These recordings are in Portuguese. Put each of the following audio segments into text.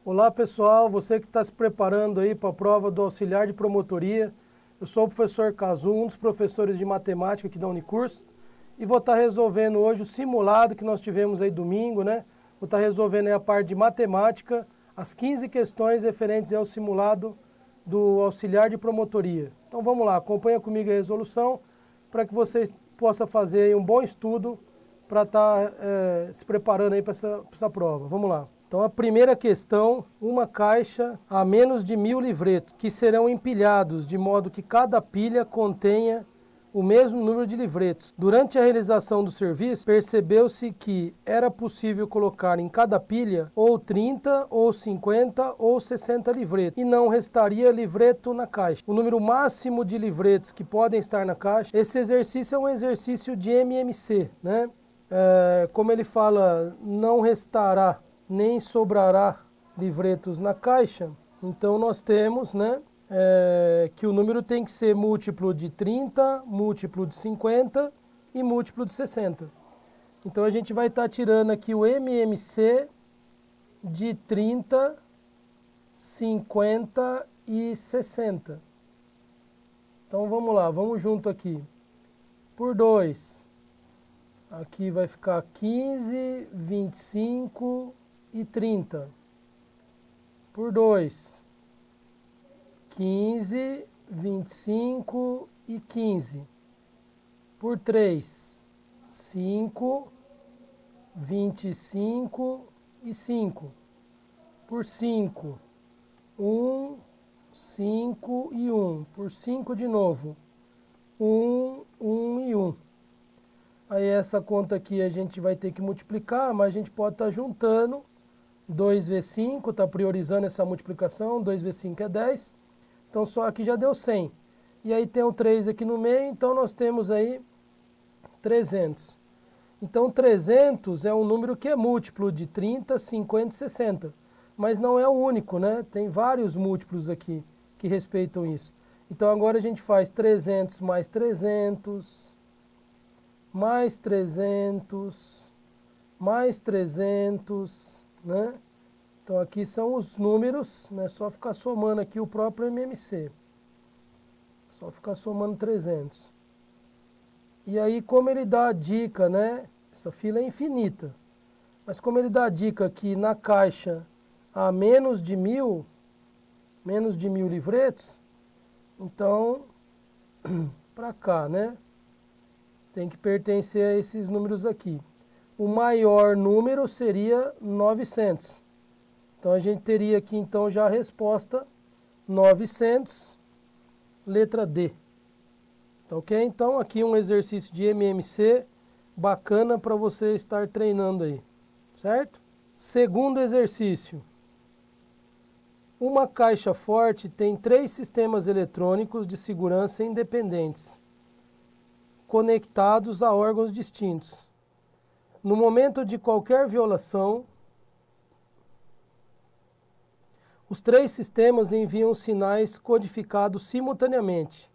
Olá pessoal, você que está se preparando aí para a prova do auxiliar de promotoria. Eu sou o professor Cazu, um dos professores de matemática aqui da Unicurso, e vou estar resolvendo hoje o simulado que nós tivemos aí domingo, né? Vou estar resolvendo aí a parte de matemática, as 15 questões referentes ao simulado do auxiliar de promotoria. Então vamos lá, acompanha comigo a resolução para que você possa fazer aí um bom estudo para estar se preparando aí para essa prova. Vamos lá. Então a primeira questão, uma caixa a menos de 1000 livretos, que serão empilhados de modo que cada pilha contenha o mesmo número de livretos. Durante a realização do serviço, percebeu-se que era possível colocar em cada pilha ou 30, ou 50, ou 60 livretos, e não restaria livreto na caixa. O número máximo de livretos que podem estar na caixa, esse exercício é um exercício de MMC, né? Como ele fala, não restará nem sobrará livretos na caixa, então nós temos, né, que o número tem que ser múltiplo de 30, múltiplo de 50 e múltiplo de 60. Então a gente vai estar tirando aqui o MMC de 30, 50 e 60. Então vamos lá, vamos junto aqui. Por 2, aqui vai ficar 15, 25 e 30. Por 2, 15, 25 e 15. Por 3, 5, 25 e 5. Por 5, 1, 5 e 1. Por 5 de novo, 1, 1 e 1. Aí essa conta aqui a gente vai ter que multiplicar, mas a gente pode estar juntando. 2 vezes 5, está priorizando essa multiplicação, 2 vezes 5 é 10, então só aqui já deu 100. E aí tem o 3 aqui no meio, então nós temos aí 300. Então 300 é um número que é múltiplo de 30, 50 e 60, mas não é o único, né? Tem vários múltiplos aqui que respeitam isso. Então agora a gente faz 300 mais 300, mais 300, mais 300... né? Então aqui são os números, né? Só ficar somando aqui o próprio MMC. Só ficar somando 300. E aí como ele dá a dica, né? Essa fila é infinita. Mas como ele dá a dica que na caixa há menos de 1000 livretos, então para cá, né? Tem que pertencer a esses números aqui. O maior número seria 900. Então a gente teria aqui então já a resposta 900, letra D. Tá ok? Então aqui um exercício de MMC bacana para você estar treinando aí, certo? Segundo exercício. Uma caixa forte tem 3 sistemas eletrônicos de segurança independentes, conectados a órgãos distintos. No momento de qualquer violação, os 3 sistemas enviam sinais codificados simultaneamente.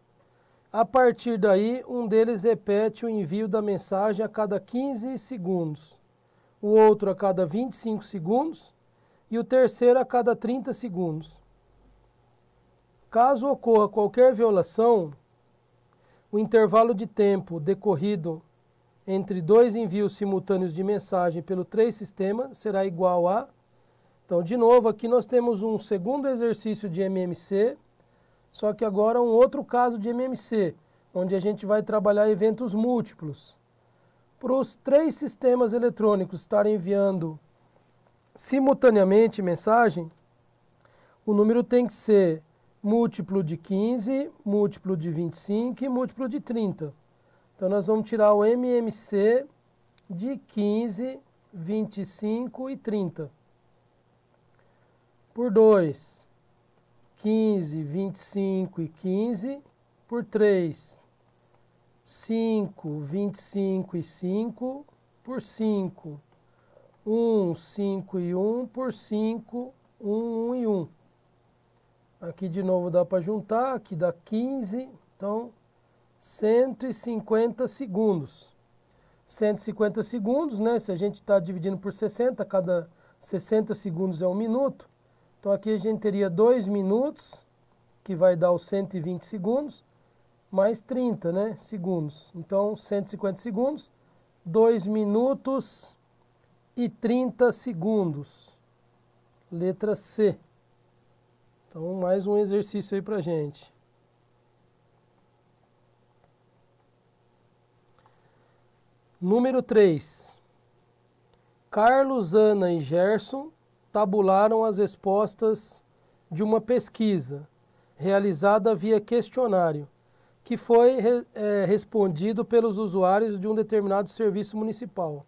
A partir daí, um deles repete o envio da mensagem a cada 15 segundos, o outro a cada 25 segundos e o terceiro a cada 30 segundos. Caso ocorra qualquer violação, o intervalo de tempo decorrido entre 2 envios simultâneos de mensagem pelo 3 sistemas será igual a... Então, de novo, aqui nós temos um segundo exercício de MMC, só que agora um outro caso de MMC, onde a gente vai trabalhar eventos múltiplos. Para os 3 sistemas eletrônicos estarem enviando simultaneamente mensagem, o número tem que ser múltiplo de 15, múltiplo de 25 e múltiplo de 30. Então, nós vamos tirar o MMC de 15, 25 e 30. Por 2, 15, 25 e 15. Por 3, 5, 25 e 5. Por 5, 1, 5 e 1. Por 5, 1, 1 e 1. Aqui de novo dá para juntar, aqui dá 15, então 150 segundos. 150 segundos, né? Se a gente está dividindo por 60, cada 60 segundos é 1 minuto. Então aqui a gente teria 2 minutos, que vai dar os 120 segundos, mais 30, né, segundos. Então 150 segundos, 2 minutos e 30 segundos. Letra C. Então mais um exercício aí pra gente. Número 3. Carlos, Ana e Gerson tabularam as respostas de uma pesquisa realizada via questionário, que foi respondido pelos usuários de um determinado serviço municipal.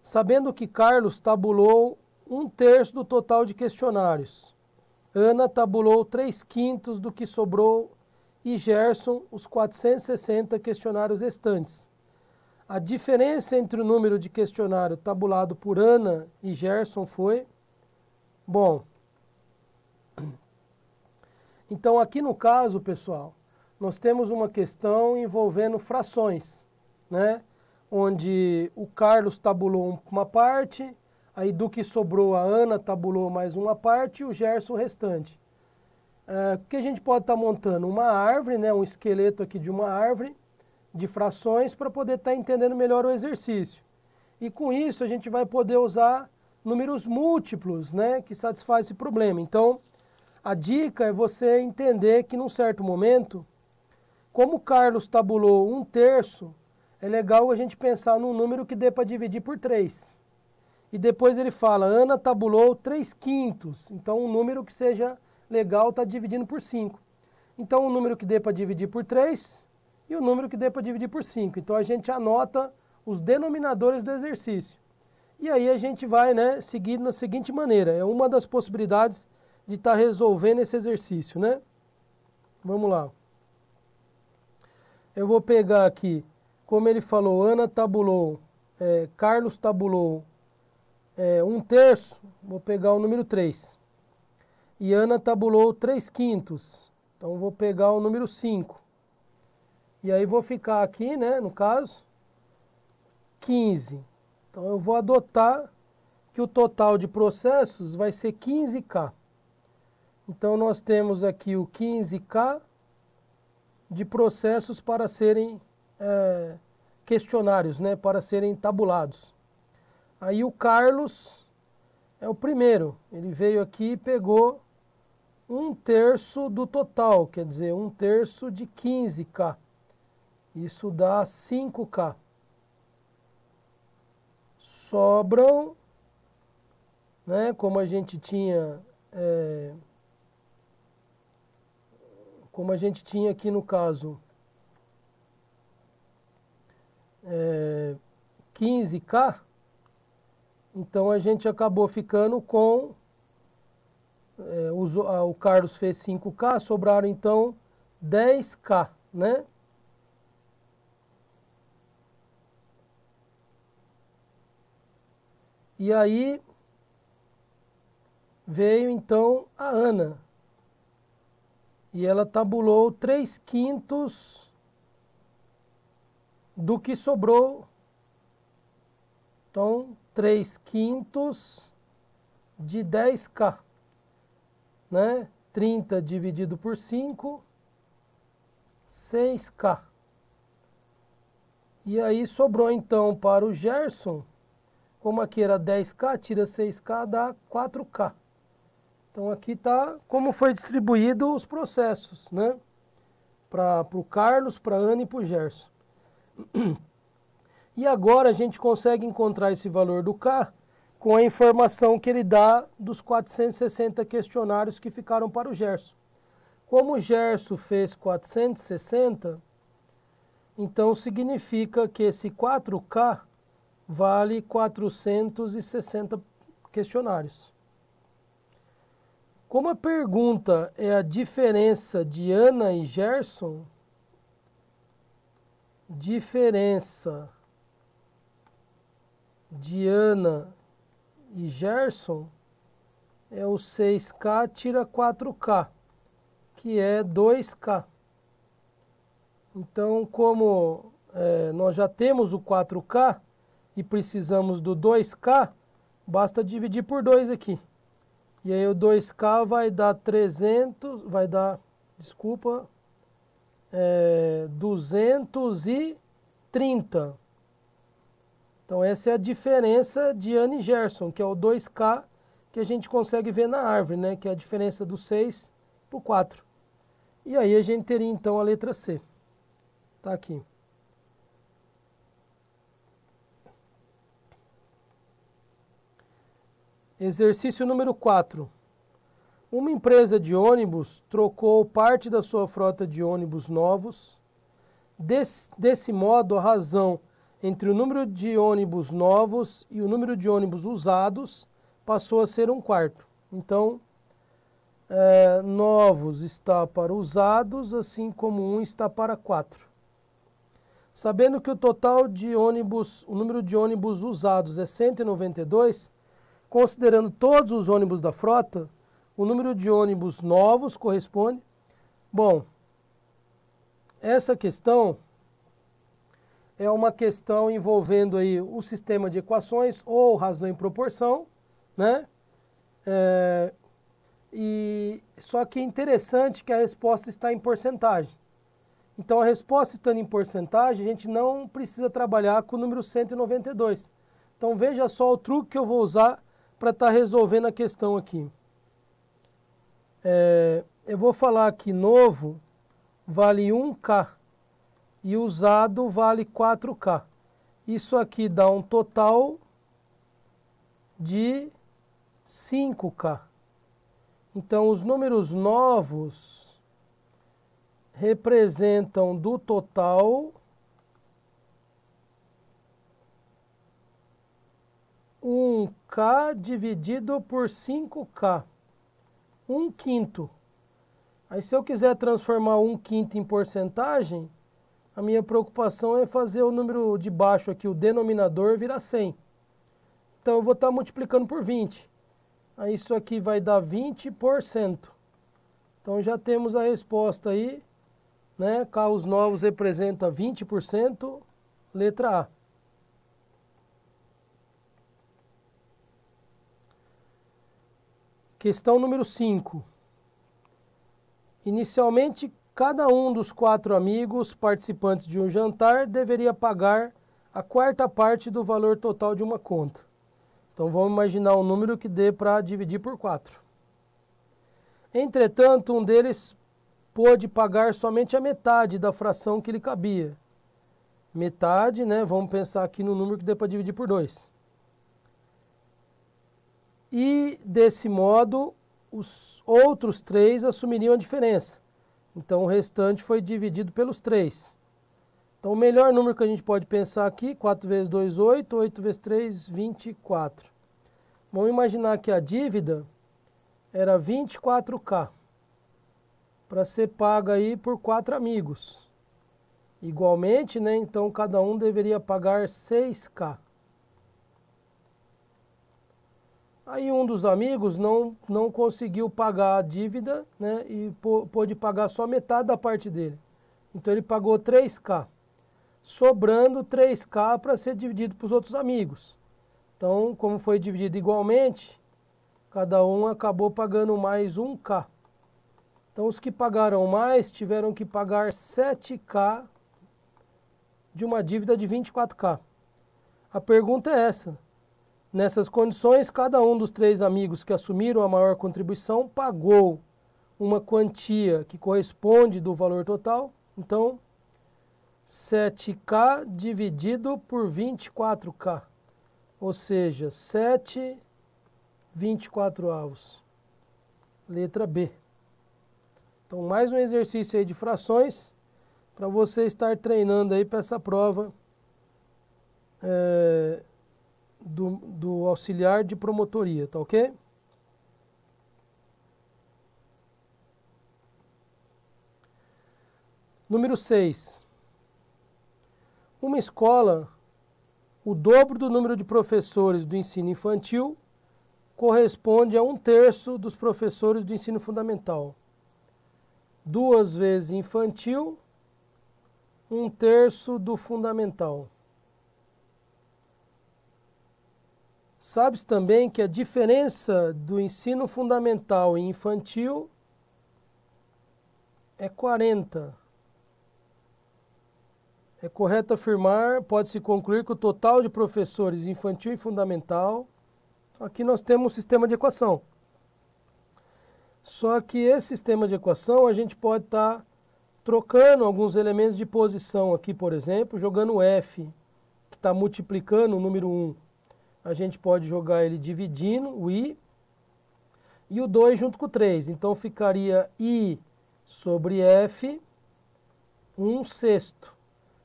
Sabendo que Carlos tabulou 1/3 do total de questionários, Ana tabulou 3/5 do que sobrou e Gerson os 460 questionários restantes. A diferença entre o número de questionário tabulado por Ana e Gerson foi... Bom, então aqui no caso, pessoal, nós temos uma questão envolvendo frações, né? Onde o Carlos tabulou uma parte, aí do que sobrou a Ana tabulou mais uma parte e o Gerson o restante. O que a gente pode estar montando? Uma árvore, né? Um esqueleto aqui de uma árvore, de frações, para poder estar entendendo melhor o exercício. E com isso a gente vai poder usar números múltiplos, né, que satisfazem esse problema. Então, a dica é você entender que num certo momento, como o Carlos tabulou 1/3, é legal a gente pensar num número que dê para dividir por 3. E depois ele fala, Ana tabulou 3/5, então um número que seja legal está dividindo por 5. Então um número que dê para dividir por 3 e o número que dê para dividir por 5. Então a gente anota os denominadores do exercício. E aí a gente vai, né, seguir na seguinte maneira. É uma das possibilidades de estar resolvendo esse exercício, né? Vamos lá. Eu vou pegar aqui, como ele falou, Ana tabulou, Carlos tabulou 1/3, vou pegar o número 3. E Ana tabulou 3/5, então vou pegar o número 5. E aí vou ficar aqui, né, no caso, 15. Então eu vou adotar que o total de processos vai ser 15K. Então nós temos aqui o 15K de processos para serem questionários, né, para serem tabulados. Aí o Carlos é o primeiro. Ele veio aqui e pegou 1/3 do total, quer dizer, 1/3 de 15K. Isso dá 5K. Sobram, né, como a gente tinha aqui no caso, 15K, então a gente acabou ficando com, o Carlos fez 5K, sobraram então 10K, né? E aí veio então a Ana. E ela tabulou 3/5 do que sobrou. Então, 3/5 de 10K. Né? 30 dividido por 5, 6K. E aí sobrou então para o Gerson, como aqui era 10K, tira 6K, dá 4K. Então aqui está como foi distribuído os processos, né? Para o Carlos, para a Ana e para o Gerson. E agora a gente consegue encontrar esse valor do K com a informação que ele dá dos 460 questionários que ficaram para o Gerson. Como o Gerson fez 460, então significa que esse 4K vale 460 questionários. Como a pergunta é a diferença de Ana e Gerson, diferença de Ana e Gerson é o 6K tira 4K, que é 2K. Então, como nós já temos o 4K e precisamos do 2K, basta dividir por 2 aqui. E aí o 2K vai dar 300, vai dar, desculpa, 230. Então essa é a diferença de Anne e Gerson, que é o 2K que a gente consegue ver na árvore, né? Que é a diferença do 6 para o 4. E aí a gente teria então a letra C. Tá aqui. Exercício número 4. Uma empresa de ônibus trocou parte da sua frota de ônibus novos. Desse modo, a razão entre o número de ônibus novos e o número de ônibus usados passou a ser 1/4. Então, novos está para usados, assim como 1 está para 4. Sabendo que o total de ônibus, o número de ônibus usados é 192, considerando todos os ônibus da frota, o número de ônibus novos corresponde... Bom, essa questão é uma questão envolvendo aí o sistema de equações ou razão e proporção, né? Só que é interessante que a resposta está em porcentagem. Então, a resposta estando em porcentagem, a gente não precisa trabalhar com o número 192. Então, veja só o truque que eu vou usar para estar resolvendo a questão aqui. Eu vou falar que novo vale 1K e usado vale 4K. Isso aqui dá um total de 5K. Então, os números novos representam do total 1K dividido por 5K. 1/5. Aí se eu quiser transformar 1/5 em porcentagem, a minha preocupação é fazer o número de baixo aqui, o denominador, virar 100. Então eu vou estar multiplicando por 20. Aí isso aqui vai dar 20%. Então já temos a resposta aí, né? Carros novos representa 20%, letra A. Questão número 5. Inicialmente, cada um dos 4 amigos participantes de um jantar deveria pagar a 4ª parte do valor total de uma conta. Então, vamos imaginar um número que dê para dividir por 4. Entretanto, um deles pôde pagar somente a metade da fração que lhe cabia. Metade, né? Vamos pensar aqui no número que dê para dividir por 2. E, desse modo, os outros 3 assumiriam a diferença. Então, o restante foi dividido pelos 3. Então, o melhor número que a gente pode pensar aqui, 4 vezes 2, 8, 8 vezes 3, 24. Vamos imaginar que a dívida era 24K, para ser paga aí por 4 amigos. Igualmente, né? Então, cada um deveria pagar 6K. Aí um dos amigos não conseguiu pagar a dívida, né, e pôde pagar só metade da parte dele. Então ele pagou 3K, sobrando 3K para ser dividido para os outros amigos. Então, como foi dividido igualmente, cada um acabou pagando mais 1K. Então os que pagaram mais tiveram que pagar 7K de uma dívida de 24K. A pergunta é essa. Nessas condições, cada um dos 3 amigos que assumiram a maior contribuição pagou uma quantia que corresponde do valor total. Então, 7K dividido por 24K, ou seja, 7 24avos. Letra B. Então, mais um exercício aí de frações para você estar treinando aí para essa prova do auxiliar de promotoria, tá ok? Número 6. Uma escola, o dobro do número de professores do ensino infantil corresponde a 1/3 dos professores do ensino fundamental. 2 vezes infantil, 1/3 do fundamental. Sabe-se também que a diferença do ensino fundamental e infantil é 40. É correto afirmar, pode-se concluir que o total de professores infantil e fundamental, aqui nós temos um sistema de equação. Só que esse sistema de equação a gente pode estar trocando alguns elementos de posição aqui, por exemplo, jogando o F, que está multiplicando o número 1. A gente pode jogar ele dividindo o I e o 2 junto com o 3. Então ficaria I sobre F, 1/6.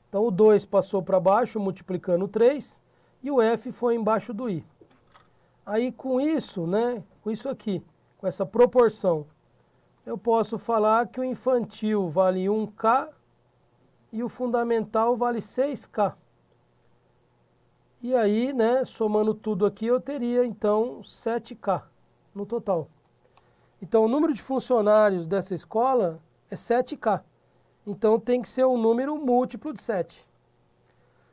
Então o 2 passou para baixo, multiplicando o 3, e o F foi embaixo do I. Aí com isso, né, com isso aqui, com essa proporção, eu posso falar que o infantil vale 1K e o fundamental vale 6K. E aí, né, somando tudo aqui, eu teria então 7K no total. Então o número de funcionários dessa escola é 7K. Então tem que ser um número múltiplo de 7.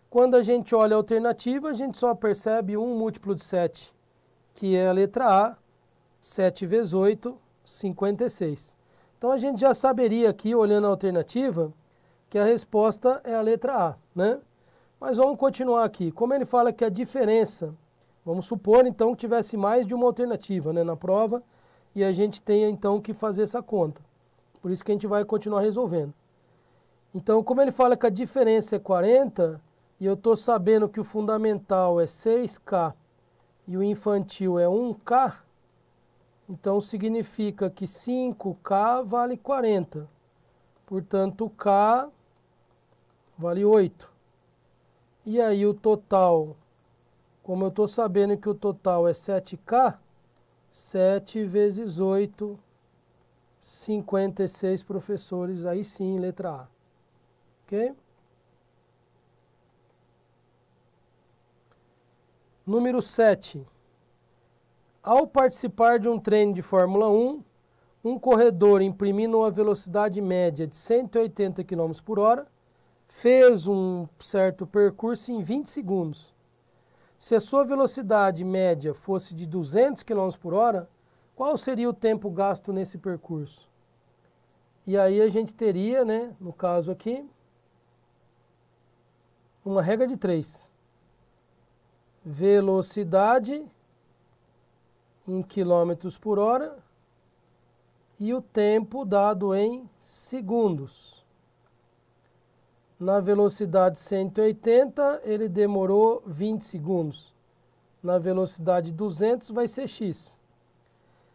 Quando a gente olha a alternativa, a gente só percebe um múltiplo de 7, que é a letra A, 7 vezes 8, 56. Então a gente já saberia aqui, olhando a alternativa, que a resposta é a letra A, né? Mas vamos continuar aqui. Como ele fala que a diferença, vamos supor então que tivesse mais de uma alternativa, né, na prova, e a gente tenha então que fazer essa conta. Por isso que a gente vai continuar resolvendo. Então, como ele fala que a diferença é 40, e eu estou sabendo que o fundamental é 6K e o infantil é 1K, então significa que 5K vale 40. Portanto, K vale 8. E aí o total, como eu estou sabendo que o total é 7K, 7 vezes 8, 56 professores, aí sim, letra A. Ok? Número 7. Ao participar de um treino de Fórmula 1, um corredor imprimindo uma velocidade média de 180 km por hora, fez um certo percurso em 20 segundos. Se a sua velocidade média fosse de 200 km por hora, qual seria o tempo gasto nesse percurso? E aí a gente teria, né, no caso aqui, uma regra de 3. Velocidade em quilômetros por hora e o tempo dado em segundos. Na velocidade 180, ele demorou 20 segundos. Na velocidade 200, vai ser x.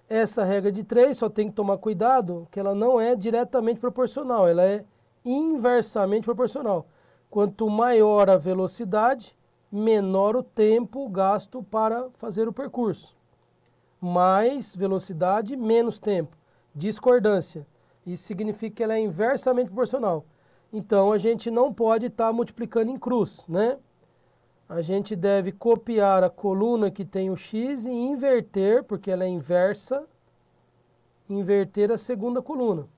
Essa regra de 3, só tem que tomar cuidado, que ela não é diretamente proporcional, ela é inversamente proporcional. Quanto maior a velocidade, menor o tempo gasto para fazer o percurso. Mais velocidade, menos tempo. Discordância. Isso significa que ela é inversamente proporcional. Então, a gente não pode estar multiplicando em cruz, né? A gente deve copiar a coluna que tem o x e inverter, porque ela é inversa, inverter a segunda coluna,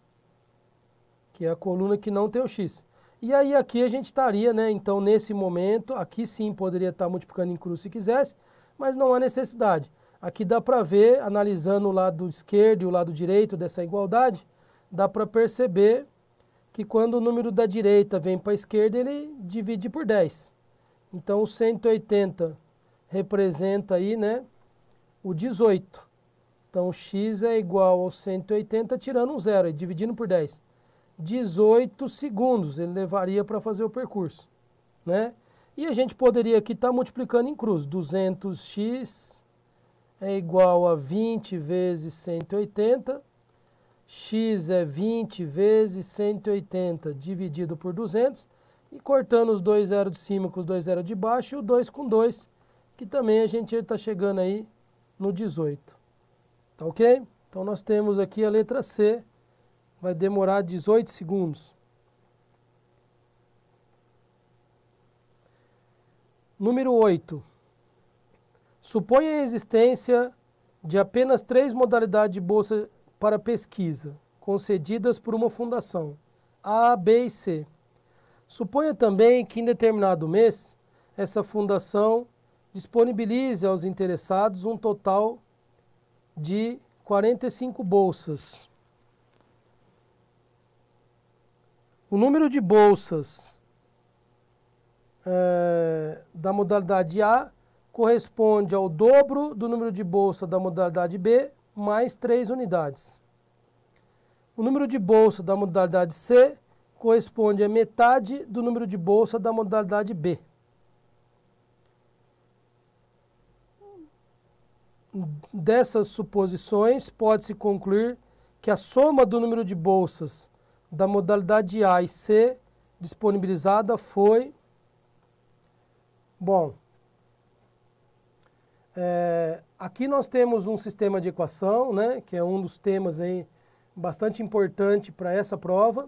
que é a coluna que não tem o x. E aí aqui a gente estaria, né, então nesse momento, aqui sim poderia estar multiplicando em cruz se quisesse, mas não há necessidade. Aqui dá para ver, analisando o lado esquerdo e o lado direito dessa igualdade, dá para perceber que quando o número da direita vem para a esquerda, ele divide por 10. Então o 180 representa aí, né, o 18. Então x é igual ao 180 tirando um zero, e dividindo por 10. 18 segundos ele levaria para fazer o percurso, né? E a gente poderia aqui estar multiplicando em cruz. 200x é igual a 20 vezes 180. X é 20 vezes 180 dividido por 200. E cortando os dois zeros de cima com os dois zeros de baixo e o 2 com 2, que também a gente está chegando aí no 18. Tá ok? Então nós temos aqui a letra C. Vai demorar 18 segundos. Número 8. Suponha a existência de apenas 3 modalidades de bolsa para pesquisa, concedidas por uma fundação, A, B e C. Suponha também que em determinado mês, essa fundação disponibilize aos interessados um total de 45 bolsas. O número de bolsas da modalidade A corresponde ao dobro do número de bolsa da modalidade B mais 3 unidades. O número de bolsa da modalidade C corresponde à metade do número de bolsa da modalidade B. Dessas suposições, pode-se concluir que a soma do número de bolsas da modalidade A e C disponibilizada foi... Bom, aqui nós temos um sistema de equação, né, que é um dos temas aí bastante importante para essa prova.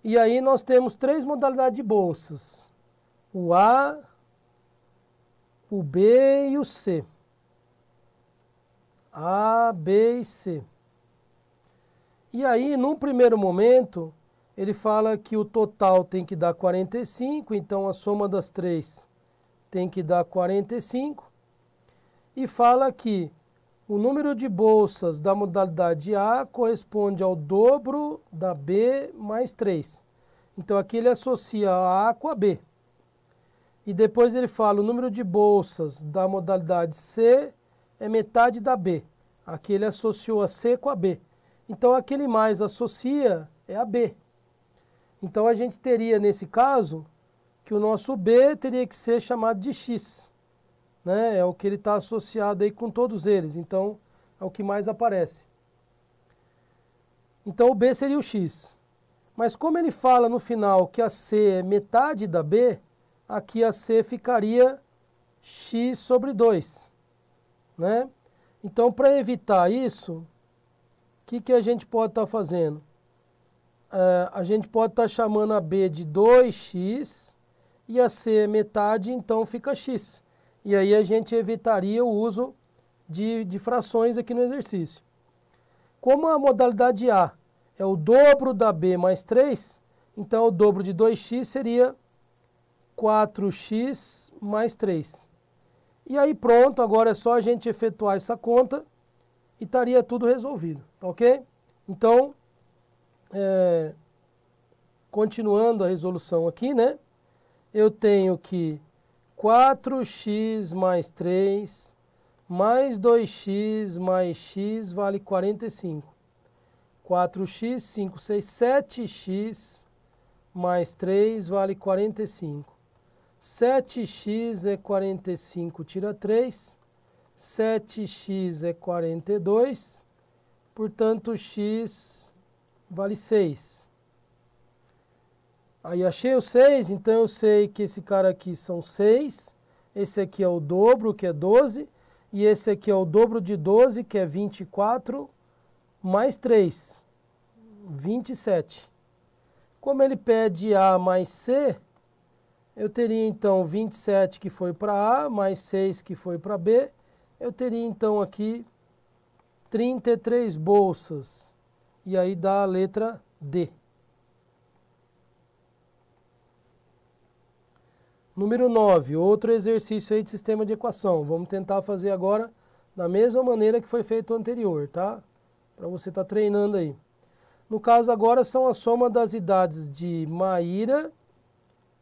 E aí nós temos 3 modalidades de bolsas, o A, o B e o C. A, B e C. E aí, num primeiro momento, ele fala que o total tem que dar 45, então a soma das 3 tem que dar 45. E fala que o número de bolsas da modalidade A corresponde ao dobro da B mais 3. Então aqui ele associa a A com a B. E depois ele fala o número de bolsas da modalidade C é metade da B. Aqui ele associou a C com a B. Então aquele mais associa é a B. Então a gente teria nesse caso que o nosso B teria que ser chamado de X. Né? É o que ele está associado aí com todos eles. Então é o que mais aparece. Então o B seria o X. Mas como ele fala no final que a C é metade da B, aqui a C ficaria X sobre 2. Né? Então, para evitar isso, o que a gente pode estar fazendo? A gente pode estar chamando a B de 2x e a C é metade, então fica x. E aí a gente evitaria o uso de frações aqui no exercício. Como a modalidade A é o dobro da B mais 3, então o dobro de 2x seria 4x mais 3. E aí pronto, agora é só a gente efetuar essa conta e estaria tudo resolvido, ok? Então, continuando a resolução aqui, né? Eu tenho que 4x mais 3 mais 2x mais x vale 45. 4x, 5, 6, 7x mais 3 vale 45. 7x é 45, tira 3. 7x é 42. Portanto, x vale 6. Aí achei o 6, então eu sei que esse cara aqui são 6. Esse aqui é o dobro, que é 12. E esse aqui é o dobro de 12, que é 24, mais 3, 27. Como ele pede A mais C, eu teria então 27 que foi para A, mais 6 que foi para B. Eu teria então aqui 33 bolsas. E aí dá a letra D. Número 9, outro exercício aí de sistema de equação. Vamos tentar fazer agora da mesma maneira que foi feito o anterior, tá? Para você estar treinando aí. No caso agora são a soma das idades de Maíra,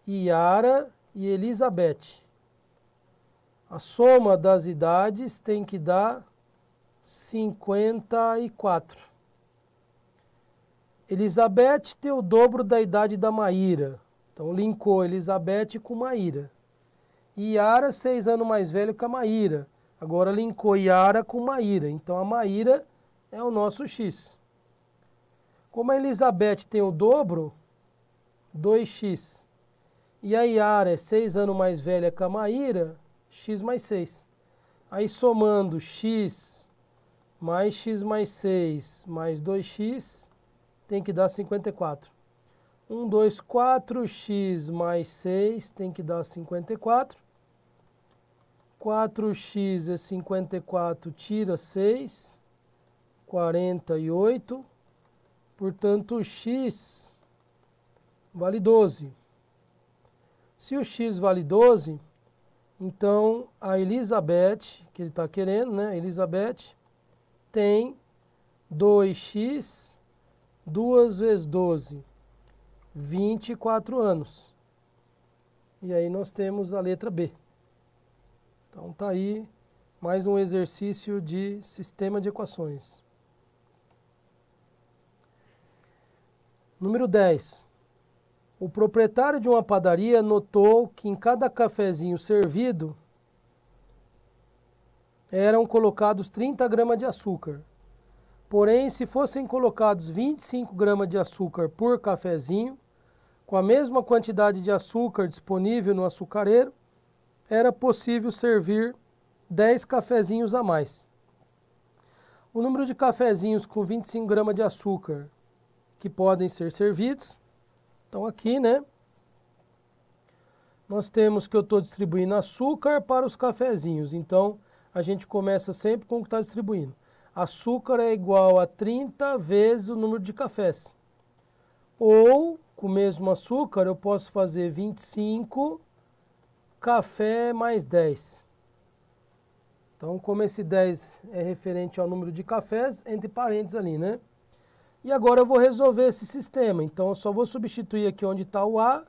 Yara e Elizabeth. A soma das idades tem que dar 54. Elizabeth tem o dobro da idade da Maíra. Então, linkou Elizabeth com Maíra. E Yara, 6 anos mais velho que a Maíra. Agora, linkou Yara com Maíra. Então, a Maíra é o nosso X. Como a Elizabeth tem o dobro, 2x. E a Yara é 6 anos mais velha que a Maíra, x mais 6. Aí, somando x mais 6 mais 2x, tem que dar 54. 1, 2, 4, x mais 6 tem que dar 54. 4x é 54, tira 6, 48. Portanto, x vale 12. Se o x vale 12, Então, a Elizabeth, que ele está querendo, né? Elizabeth tem 2x, 2 vezes 12, 24 anos. E aí nós temos a letra B. Então tá aí mais um exercício de sistema de equações. Número 10. O proprietário de uma padaria notou que em cada cafezinho servido eram colocados 30 gramas de açúcar. Porém, se fossem colocados 25 gramas de açúcar por cafezinho, com a mesma quantidade de açúcar disponível no açucareiro, era possível servir 10 cafezinhos a mais. O número de cafezinhos com 25 gramas de açúcar que podem ser servidos, então aqui, né? Nós temos que eu estou distribuindo açúcar para os cafezinhos, então a gente começa sempre com o que está distribuindo. Açúcar é igual a 30 vezes o número de cafés. Ou, com o mesmo açúcar, eu posso fazer 25 café mais 10. Então, como esse 10 é referente ao número de cafés, entre parênteses ali, né? E agora eu vou resolver esse sistema. Então, eu só vou substituir aqui onde está o A,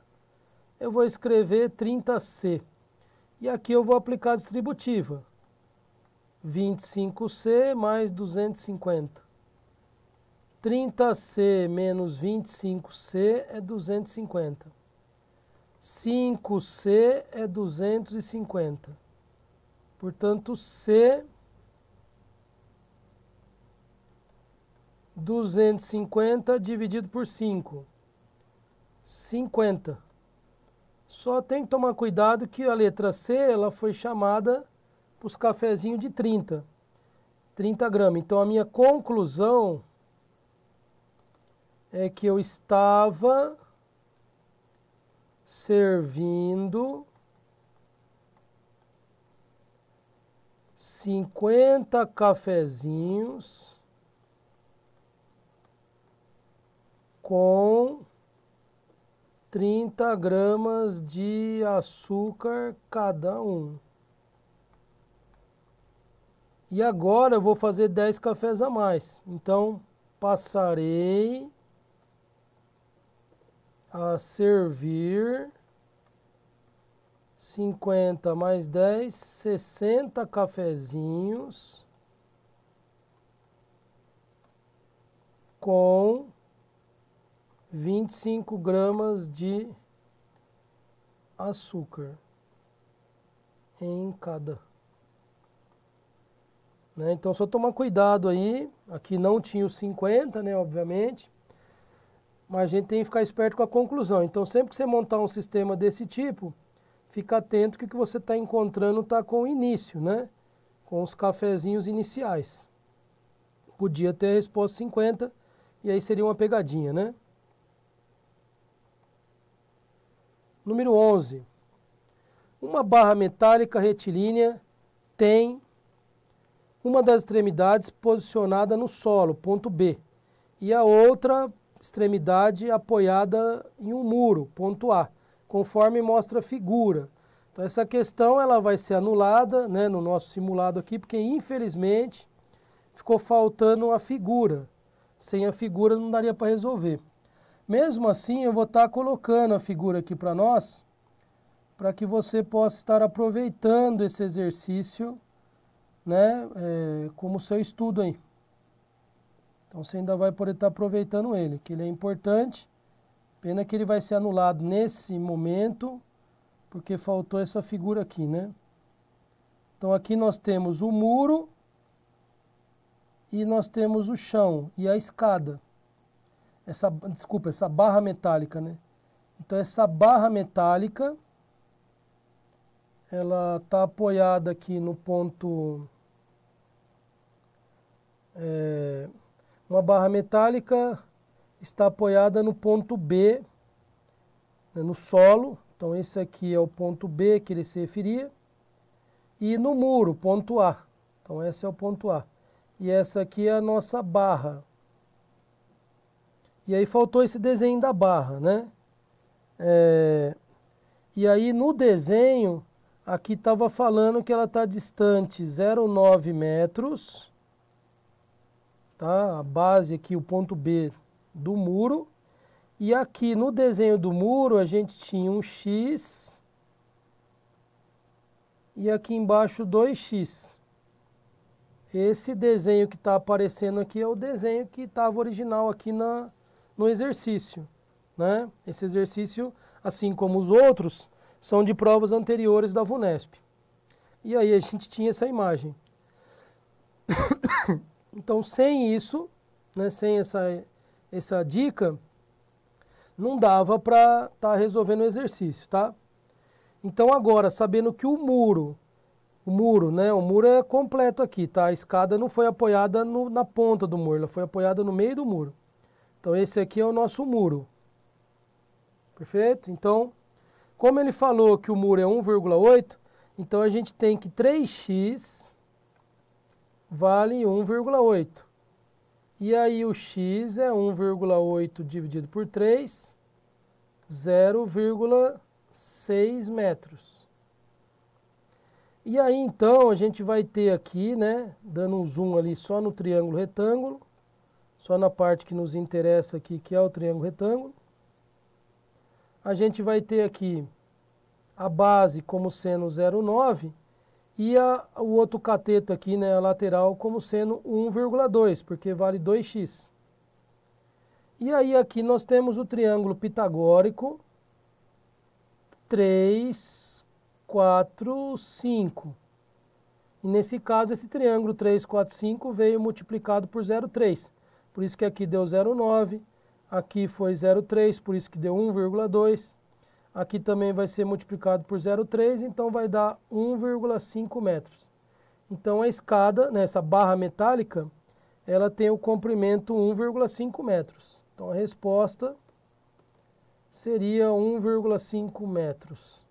eu vou escrever 30C. E aqui eu vou aplicar a distributiva. 25C mais 250. 30C menos 25C é 250. 5C é 250. Portanto, C 250 dividido por 5. 50. Só tem que tomar cuidado que a letra C ela foi chamada para os cafezinhos de 30 gramas. Então, a minha conclusão é que eu estava servindo 50 cafezinhos com 30 gramas de açúcar cada um. E agora eu vou fazer 10 cafés a mais. Então, passarei a servir 50 mais 10, 60 cafezinhos com 25 gramas de açúcar em cada. Né? Então, só tomar cuidado aí. Aqui não tinha os 50, né, obviamente. Mas a gente tem que ficar esperto com a conclusão. Então, sempre que você montar um sistema desse tipo, fica atento que o que você está encontrando está com o início, né? Com os cafezinhos iniciais. Podia ter a resposta 50, e aí seria uma pegadinha, né? Número 11. Uma barra metálica retilínea tem uma das extremidades posicionada no solo, ponto B, e a outra extremidade apoiada em um muro, ponto A, conforme mostra a figura. Então essa questão ela vai ser anulada, né, no nosso simulado aqui, porque infelizmente ficou faltando a figura. Sem a figura não daria para resolver. Mesmo assim eu vou estar colocando a figura aqui para nós, para que você possa estar aproveitando esse exercício, né, como seu estudo aí. Então você ainda vai poder estar aproveitando ele, que ele é importante. Pena que ele vai ser anulado nesse momento, porque faltou essa figura aqui, né? Então aqui nós temos o muro e nós temos o chão e a escada. Essa barra metálica, né? Então essa barra metálica, ela está apoiada aqui no ponto... uma barra metálica está apoiada no ponto B, né, no solo. Então, esse aqui é o ponto B que ele se referia. E no muro, ponto A. Então, esse é o ponto A. E essa aqui é a nossa barra. E aí faltou esse desenho da barra, né? E aí, no desenho, aqui estava falando que ela está distante 0,9 metros, tá? A base aqui, o ponto B do muro. E aqui no desenho do muro a gente tinha um X e aqui embaixo 2x. Esse desenho que está aparecendo aqui é o desenho que estava original aqui no exercício, né? Esse exercício, assim como os outros, são de provas anteriores da VUNESP. E aí a gente tinha essa imagem. Então, sem isso, né, sem essa dica, não dava para estar resolvendo o exercício, tá? Então agora, sabendo que o muro é completo aqui, tá? A escada não foi apoiada na ponta do muro, ela foi apoiada no meio do muro. Então esse aqui é o nosso muro. Perfeito? Então, como ele falou que o muro é 1,8, então a gente tem que 3x vale 1,8. E aí o x é 1,8 dividido por 3, 0,6 metros. E aí então a gente vai ter aqui, né, dando um zoom ali só no triângulo retângulo, só na parte que nos interessa aqui, que é o triângulo retângulo. A gente vai ter aqui a base como sendo 0,9 e o outro cateto aqui, né, a lateral, como sendo 1,2, porque vale 2x. E aí aqui nós temos o triângulo pitagórico 3, 4, 5. E nesse caso, esse triângulo 3, 4, 5 veio multiplicado por 0,3. Por isso que aqui deu 0,9, aqui foi 0,3, por isso que deu 1,2. Aqui também vai ser multiplicado por 0,3, então vai dar 1,5 metros. Então a escada, nessa barra metálica, ela tem o comprimento 1,5 metros. Então a resposta seria 1,5 metros.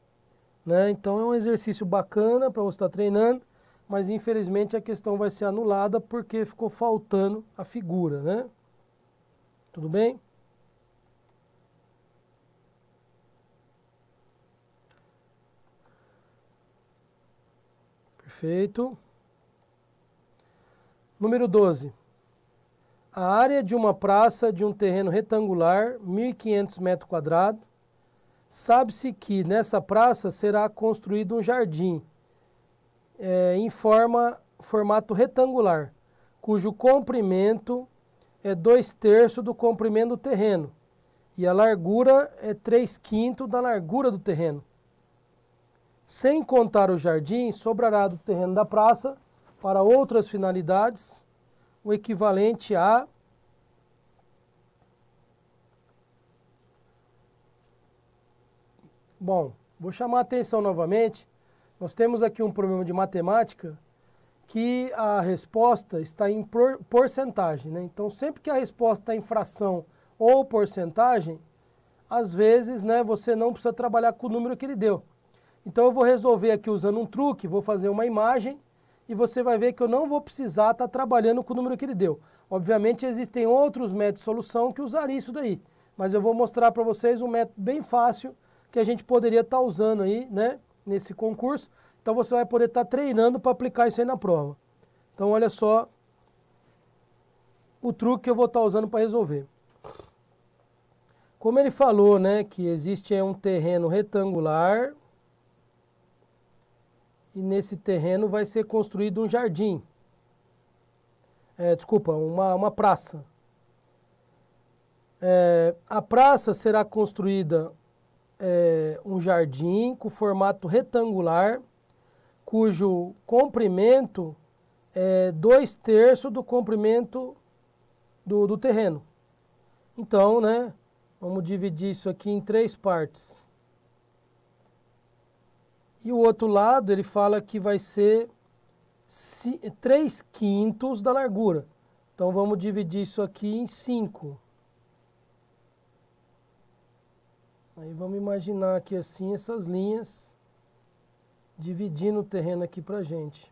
Né? Então é um exercício bacana para você estar treinando, mas infelizmente a questão vai ser anulada porque ficou faltando a figura, né? Tudo bem? Perfeito. Número 12. A área de uma praça de um terreno retangular, 1.500 metros quadrados. Sabe-se que nessa praça será construído um jardim em formato retangular, cujo comprimento é 2/3 do comprimento do terreno e a largura é 3/5 da largura do terreno. Sem contar o jardim, sobrará do terreno da praça, para outras finalidades, o equivalente a... Bom, vou chamar a atenção novamente. Nós temos aqui um problema de matemática que a resposta está em porcentagem, né? Então, sempre que a resposta está em fração ou porcentagem, às vezes, né, você não precisa trabalhar com o número que ele deu. Então eu vou resolver aqui usando um truque, vou fazer uma imagem e você vai ver que eu não vou precisar estar trabalhando com o número que ele deu. Obviamente existem outros métodos de solução que usariam isso daí, mas eu vou mostrar para vocês um método bem fácil que a gente poderia estar usando aí, né, nesse concurso. Então você vai poder estar treinando para aplicar isso aí na prova. Então olha só o truque que eu vou estar usando para resolver. Como ele falou, né, que existe um terreno retangular e nesse terreno vai ser construído um jardim. Uma praça. A praça será construída um jardim com formato retangular, cujo comprimento é 2/3 do comprimento do terreno. Então, né, vamos dividir isso aqui em 3 partes. E o outro lado, ele fala que vai ser 3/5 da largura. Então, vamos dividir isso aqui em 5. Aí, vamos imaginar aqui assim, essas linhas, dividindo o terreno aqui pra gente.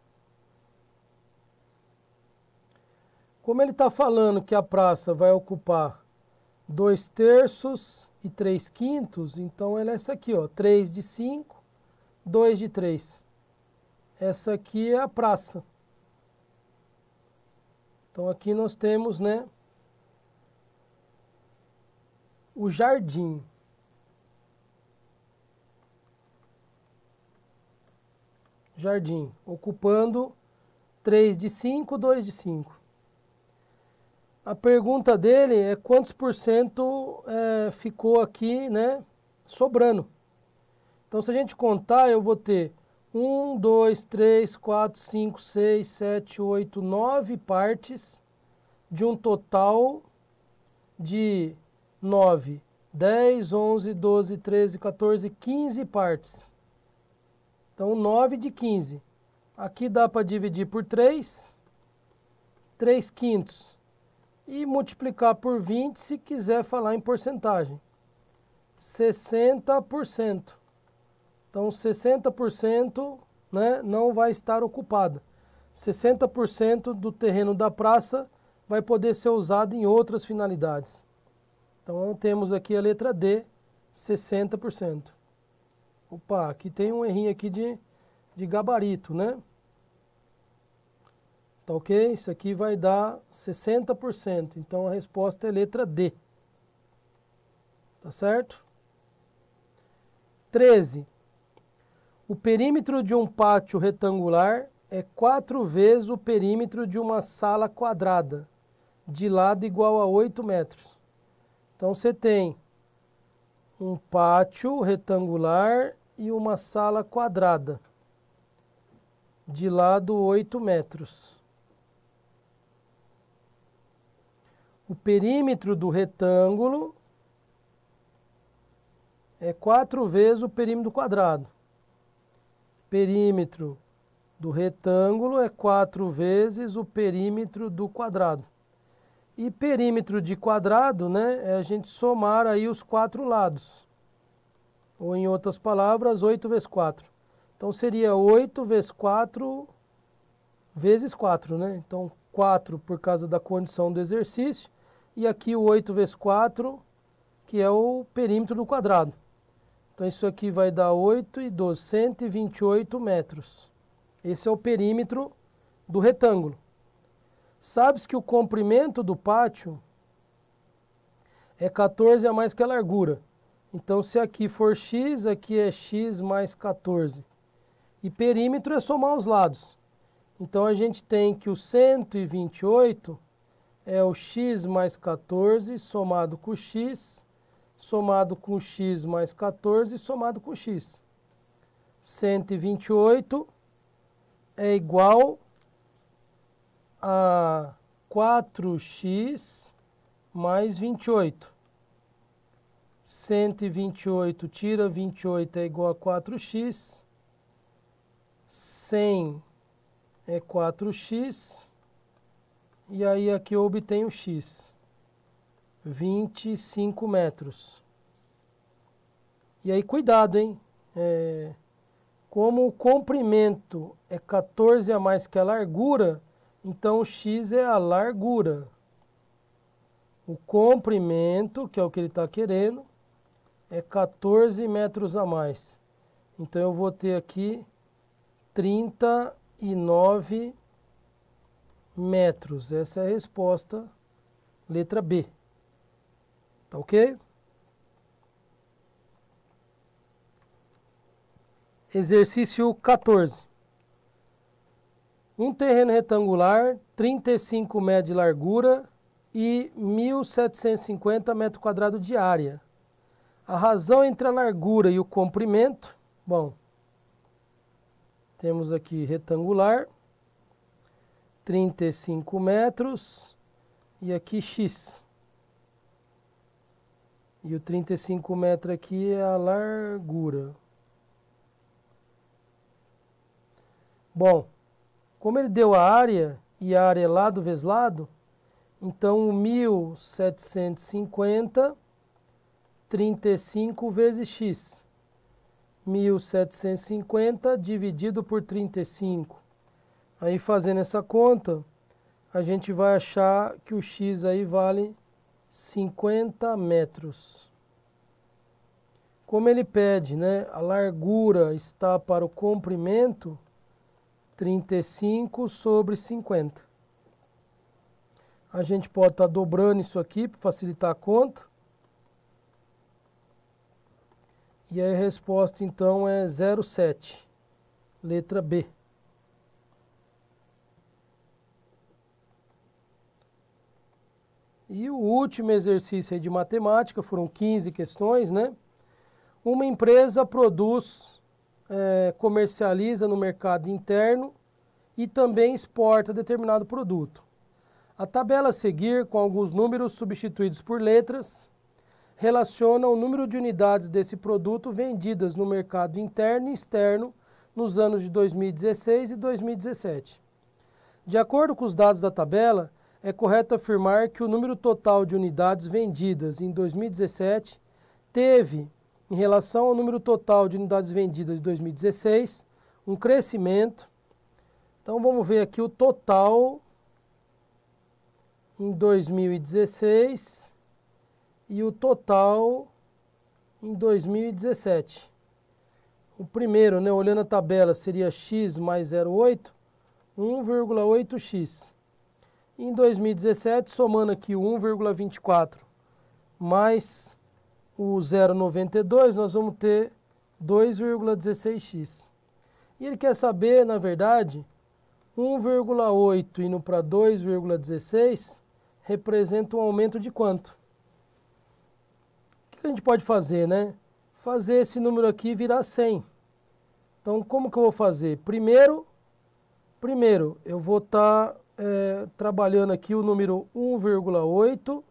Como ele está falando que a praça vai ocupar 2/3 e 3/5, então ela é essa aqui, ó, 3 de 5, 2 de 3. Essa aqui é a praça. Então aqui nós temos, né, o jardim. Jardim, ocupando 3 de 5, 2 de 5. A pergunta dele é quantos por cento ficou aqui, né, sobrando. Então, se a gente contar, eu vou ter 1, 2, 3, 4, 5, 6, 7, 8, 9 partes de um total de 9, 10, 11, 12, 13, 14, 15 partes. Então, 9 de 15. Aqui dá para dividir por 3, 3 quintos. E multiplicar por 20 se quiser falar em porcentagem. 60%. Então, 60%, né, não vai estar ocupada. 60% do terreno da praça vai poder ser usado em outras finalidades. Então, temos aqui a letra D, 60%. Opa, aqui tem um errinho aqui de gabarito, né? Tá ok? Isso aqui vai dar 60%. Então, a resposta é letra D. Tá certo? 13. O perímetro de um pátio retangular é 4 vezes o perímetro de uma sala quadrada, de lado igual a 8 metros. Então, você tem um pátio retangular e uma sala quadrada, de lado 8 metros. O perímetro do retângulo é 4 vezes o perímetro quadrado. Perímetro do retângulo é 4 vezes o perímetro do quadrado. E perímetro de quadrado, né, é a gente somar aí os 4 lados. Ou em outras palavras, 8 vezes 4. Então seria 8 vezes 4 vezes 4, né? Então 4 por causa da condição do exercício. E aqui o 8 vezes 4, que é o perímetro do quadrado. Então isso aqui vai dar 8 e 12, 128 metros. Esse é o perímetro do retângulo. Sabe-se que o comprimento do pátio é 14 a mais que a largura. Então, se aqui for x, aqui é x mais 14. E perímetro é somar os lados. Então, a gente tem que o 128 é o x mais 14 somado com x, somado com x mais 14, somado com x. 128 é igual a 4x mais 28. 128 tira 28 é igual a 4x. 100 é 4x. E aí aqui eu obtenho x. 25 metros. E aí cuidado, hein? Como o comprimento é 14 a mais que a largura, então o x é a largura. O comprimento, que é o que ele está querendo, é 14 metros a mais. Então eu vou ter aqui 39 metros. Essa é a resposta, letra B. Tá ok? Exercício 14. Um terreno retangular, 35 metros de largura e 1.750 metros quadrados de área. A razão entre a largura e o comprimento, bom, temos aqui retangular, 35 metros e aqui x. E o 35 metros aqui é a largura. Bom, como ele deu a área, e a área é lado vezes lado, então o 1.750, 35 vezes x. 1.750 dividido por 35. Aí fazendo essa conta, a gente vai achar que o x aí vale 50 metros. como ele pede, né, a largura está para o comprimento, 35 sobre 50. A gente pode estar dobrando isso aqui para facilitar a conta. E aí a resposta então é 0,7, letra B. E o último exercício aí de matemática, foram 15 questões, né? Uma empresa produz, comercializa no mercado interno e também exporta determinado produto. A tabela a seguir, com alguns números substituídos por letras, relaciona o número de unidades desse produto vendidas no mercado interno e externo nos anos de 2016 e 2017. De acordo com os dados da tabela, é correto afirmar que o número total de unidades vendidas em 2017 teve, em relação ao número total de unidades vendidas em 2016, um crescimento. Então vamos ver aqui o total em 2016 e o total em 2017. O primeiro, né, olhando a tabela, seria x mais 0,8, 1,8x. Em 2017, somando aqui o 1,24 mais o 0,92, nós vamos ter 2,16x. E ele quer saber, na verdade, 1,8 indo para 2,16 representa um aumento de quanto? O que a gente pode fazer, né? Fazer esse número aqui virar 100. Então, como que eu vou fazer? Primeiro eu vou estar trabalhando aqui o número 1,8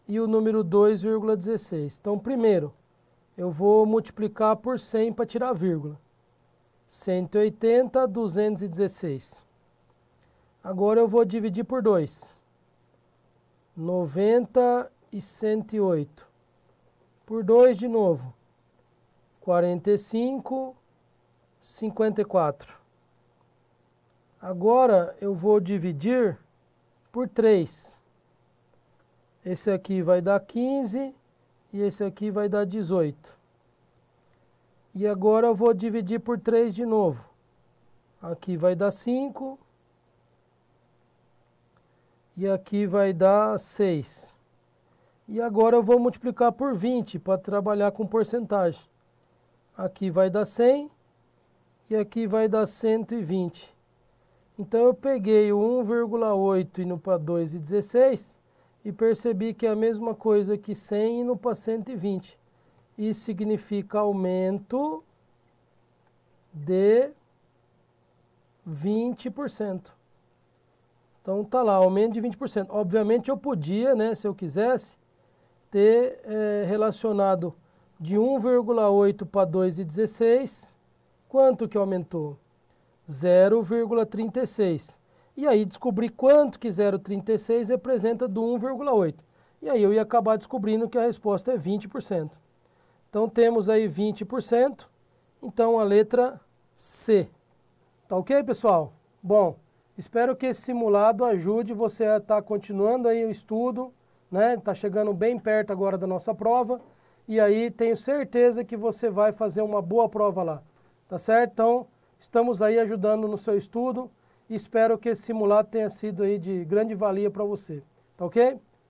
e o número 2,16. Então, primeiro, eu vou multiplicar por 100 para tirar a vírgula. 180, 216. Agora eu vou dividir por 2. 90 e 108. Por 2 de novo. 45, 54. Agora eu vou dividir por 3. Esse aqui vai dar 15 e esse aqui vai dar 18. E agora eu vou dividir por 3 de novo. Aqui vai dar 5. E aqui vai dar 6. E agora eu vou multiplicar por 20 para trabalhar com porcentagem. Aqui vai dar 100 e aqui vai dar 120. Então eu peguei o 1,8 indo para 2,16 e percebi que é a mesma coisa que 100 indo para 120. Isso significa aumento de 20%. Então tá lá, aumento de 20%. Obviamente eu podia, né, se eu quisesse, ter relacionado de 1,8 para 2,16. Quanto que aumentou? 0,36. E aí descobri quanto que 0,36 representa do 1,8. E aí eu ia acabar descobrindo que a resposta é 20%. Então temos aí 20%, então a letra C. Tá ok, pessoal? Bom, espero que esse simulado ajude você a estar continuando aí o estudo, né? Tá chegando bem perto agora da nossa prova, e aí tenho certeza que você vai fazer uma boa prova lá, tá certo? Então, estamos aí ajudando no seu estudo e espero que esse simulado tenha sido aí de grande valia para você, tá ok?